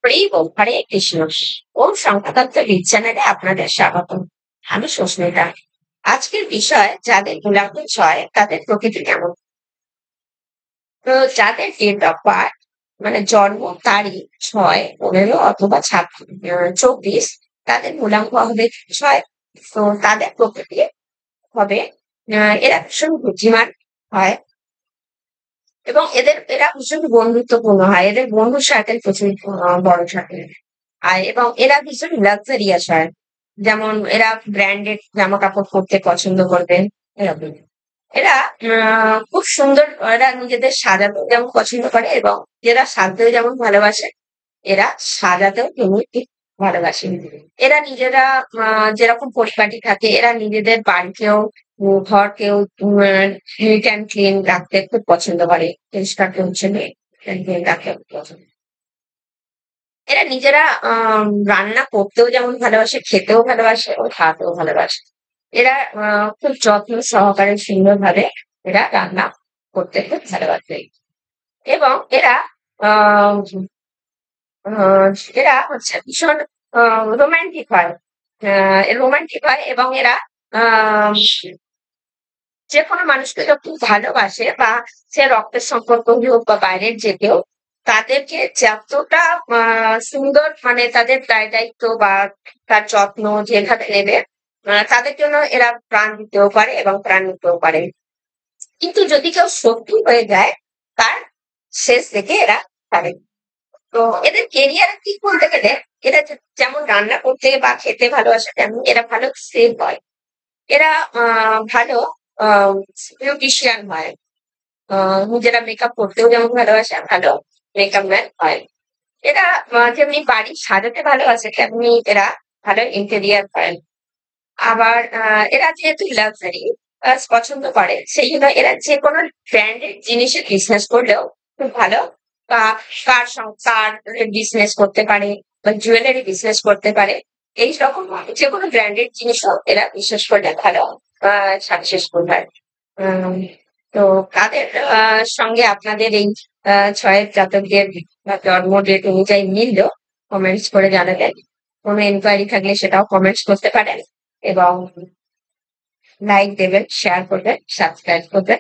হরি ওম, হরে কৃষ্ণ। ওম শঙ্করদত্ত চ্যানেলে আপনাদের স্বাগত। আমি সুস্মিতা। আজকের বিষয় যাদের মূলাঙ্ক ছয় তাদের প্রকৃতি কেমন। তো যাদের ডেট অফ বার্থ মানে জন্ম তারিখ 6, 15 অথবা 24, তাদের মূলাঙ্ক হবে 6। তো তাদের প্রকৃতি হবে এরা ভীষণ বুদ্ধিমান হয় এবং এরা ভীষণ বন্ধুত্বপূর্ণ হয়। এদের বন্ধু সার্কেল প্রচুর বড় থাকে। এবং এরা ভীষণ লাক্সারিয়াস হয়। যেমন এরা ব্র্যান্ডেড জামা কাপড় পরতে পছন্দ করবে। এরকম এরা খুব সুন্দর, এরা নিজেদের সাজাতেও যেমন পছন্দ করে এবং এরা সাজতেও যেমন ভালোবাসে, এরা সাজাতেও তেমনি ঠিক ভালোবাসে। এরা নিজেরা যেরকম পরিপাটি থাকে, এরা নিজেদের বাড়িকেও ঘরকেও নিট অ্যান্ড ক্লিন রাখতে খুব পছন্দ করে। পরিষ্কার পরিচ্ছন্ন ক্লিন রাখতে খুব পছন্দ। এরা নিজেরা রান্না করতেও যেমন ভালোবাসে, খেতেও ভালোবাসে ও খাওয়াতেও ভালোবাসে। এরা খুব যত্ন সহকারে সুন্দরভাবে এরা রান্না করতে খুব ভালোবাসে এবং এরা আহ আহ এরা হচ্ছে ভীষণ রোমান্টিক হয়। রোমান্টিক হয় এবং এরা আহ যে কোনো মানুষকে যখন ভালোবাসে বা সে রক্তের সম্পর্ক হোক বা বাইরের যে কেউ, তাদেরকে যতটা সুন্দর মানে তাদের দায়িত্ব বা তার যত্ন যেভাবে নেবে, তাদের জন্য এরা প্রাণ দিতেও পারে এবং প্রাণ নিতেও পারে। কিন্তু যদি কেউ শত্রু হয়ে যায়, তার শেষ দেখে এরা পারে। তো এদের কেরিয়ার কি বলতে গেলে, এরা যেমন রান্না করতে বা খেতে ভালোবাসে, তেমন এরা ভালো সেভ হয়। এরা ভালো বিউটিশিয়ান হয়। নিজেরা মেকআপ করতেও যেমন ভালোবাসে, ভালো মেকআপ ম্যান হয়। এরা যেমনি বাড়ি সাজাতে ভালোবাসে, তেমনি এরা ভালো ইন্টেরিয়ার হয়। আবার এরা যেহেতু লাক্সারি পছন্দ করে, সেই জন্য এরা যে কোনো ব্র্যান্ডেড জিনিসের বিজনেস করলেও খুব ভালো। বা কার বিজনেস করতে পারে বা জুয়েলারি বিজনেস করতে পারে। এই রকম যে কোনো ব্র্যান্ডেড জিনিসও এরা বিশেষ করলে ভালো সাকসেসফুল হয়। উম, তো কাদের সঙ্গে আপনাদের এই ছয়ের জাতকদের জন্ম ডেট অনুযায়ী মিলল, কমেন্টস করে জানাবেন। কোনো এনকোয়ারি থাকলে সেটাও কমেন্টস করতে পারেন এবং লাইক দেবেন, শেয়ার করবেন, সাবস্ক্রাইব করবেন।